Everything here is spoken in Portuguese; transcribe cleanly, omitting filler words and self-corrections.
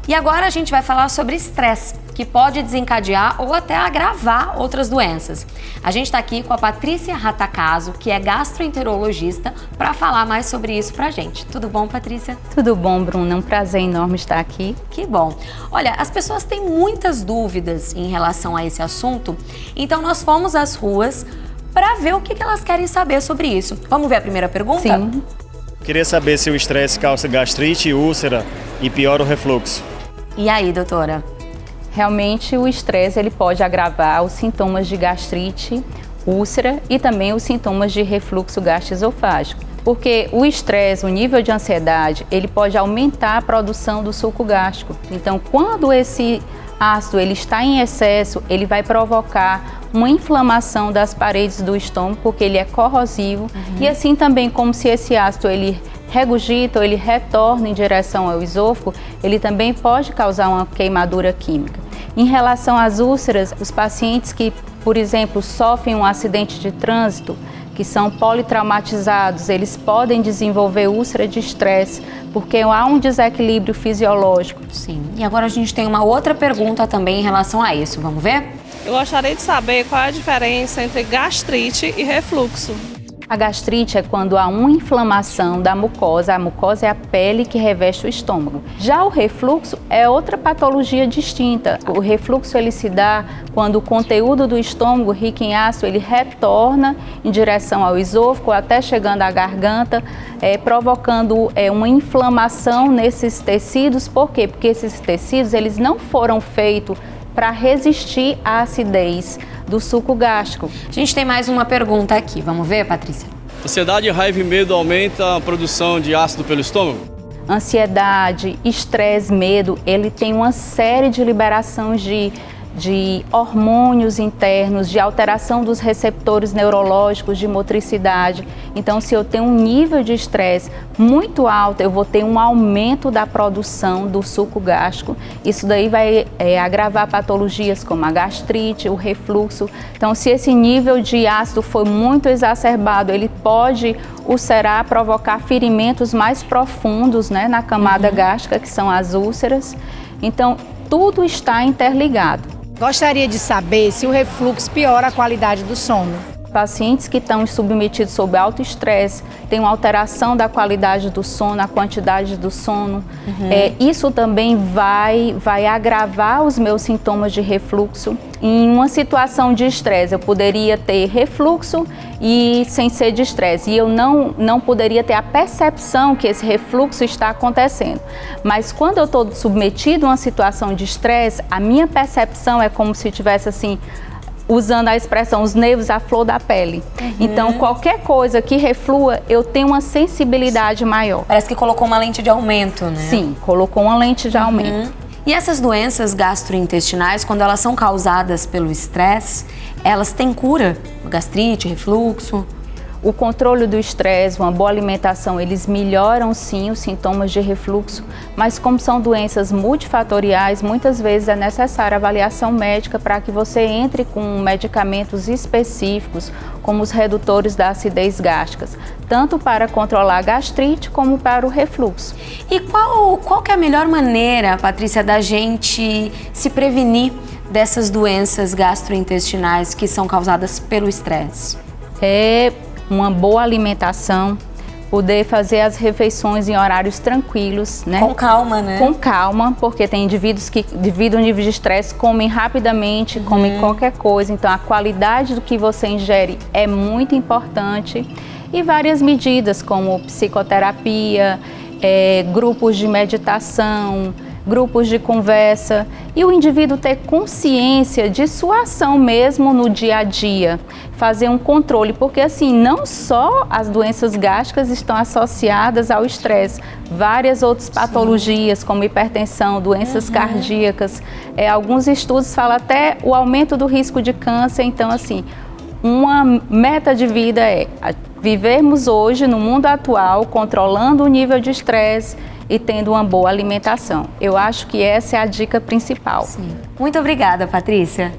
E agora a gente vai falar sobre estresse, que pode desencadear ou até agravar outras doenças. A gente está aqui com a Patrícia Ratacaso, que é gastroenterologista, para falar mais sobre isso pra gente. Tudo bom, Patrícia? Tudo bom, Bruna. É um prazer enorme estar aqui. Que bom. Olha, as pessoas têm muitas dúvidas em relação a esse assunto, então nós fomos às ruas para ver o que elas querem saber sobre isso. Vamos ver a primeira pergunta? Sim. Queria saber se o estresse causa gastrite, úlcera e piora o refluxo. E aí, doutora? Realmente o estresse ele pode agravar os sintomas de gastrite, úlcera e também os sintomas de refluxo gastroesofágico. Porque o estresse, o nível de ansiedade, ele pode aumentar a produção do suco gástrico. Então, quando esse ácido ele está em excesso, ele vai provocar uma inflamação das paredes do estômago, porque ele é corrosivo. E assim também como se esse ácido ele regurgita ou ele retorna em direção ao esôfago, ele também pode causar uma queimadura química. Em relação às úlceras, os pacientes que, por exemplo, sofrem um acidente de trânsito, que são politraumatizados, eles podem desenvolver úlcera de estresse, porque há um desequilíbrio fisiológico. Sim. E agora a gente tem uma outra pergunta também em relação a isso. Vamos ver? Eu gostaria de saber qual é a diferença entre gastrite e refluxo. A gastrite é quando há uma inflamação da mucosa. A mucosa é a pele que reveste o estômago. Já o refluxo é outra patologia distinta. O refluxo ele se dá quando o conteúdo do estômago rico em ácido ele retorna em direção ao esôfago até chegando à garganta, provocando uma inflamação nesses tecidos. Por quê? Porque esses tecidos eles não foram feitos para resistir à acidez do suco gástrico. A gente tem mais uma pergunta aqui. Vamos ver, Patrícia? Ansiedade, raiva e medo aumenta a produção de ácido pelo estômago? Ansiedade, estresse, medo, ele tem uma série de liberações de hormônios internos, de alteração dos receptores neurológicos, de motricidade. Então, se eu tenho um nível de estresse muito alto, eu vou ter um aumento da produção do suco gástrico. Isso daí vai agravar patologias como a gastrite, o refluxo. Então, se esse nível de ácido for muito exacerbado, ele pode ulcerar, provocar ferimentos mais profundos, né, na camada gástrica, que são as úlceras. Então, tudo está interligado. Gostaria de saber se o refluxo piora a qualidade do sono. Pacientes que estão submetidos sob alto estresse têm uma alteração da qualidade do sono, a quantidade do sono. Isso também vai agravar os meus sintomas de refluxo. Em uma situação de estresse, eu poderia ter refluxo e sem ser de estresse. E eu não poderia ter a percepção que esse refluxo está acontecendo. Mas quando eu estou submetido a uma situação de estresse, a minha percepção é como se tivesse assim, usando a expressão, os nervos à flor da pele. Então, qualquer coisa que reflua, eu tenho uma sensibilidade maior. Parece que colocou uma lente de aumento, né? Sim, colocou uma lente de aumento. E essas doenças gastrointestinais, quando elas são causadas pelo estresse, elas têm cura? Gastrite, refluxo? O controle do estresse, uma boa alimentação, eles melhoram sim os sintomas de refluxo, mas como são doenças multifatoriais, muitas vezes é necessária avaliação médica para que você entre com medicamentos específicos, como os redutores da acidez gástrica, tanto para controlar a gastrite como para o refluxo. E qual que é a melhor maneira, Patrícia, da gente se prevenir dessas doenças gastrointestinais que são causadas pelo estresse? É uma boa alimentação, poder fazer as refeições em horários tranquilos, né? Com calma, né? Com calma, porque tem indivíduos que, devido ao nível de estresse, comem rapidamente, comem qualquer coisa. Então, a qualidade do que você ingere é muito importante. E várias medidas, como psicoterapia, grupos de meditação, grupos de conversa, e o indivíduo ter consciência de sua ação mesmo no dia a dia, fazer um controle, porque assim, não só as doenças gástricas estão associadas ao estresse, várias outras patologias, como hipertensão, doenças cardíacas, alguns estudos falam até o aumento do risco de câncer. Então assim, uma meta de vida é vivermos hoje no mundo atual, controlando o nível de estresse e tendo uma boa alimentação. Eu acho que essa é a dica principal. Sim. Muito obrigada, Patrícia.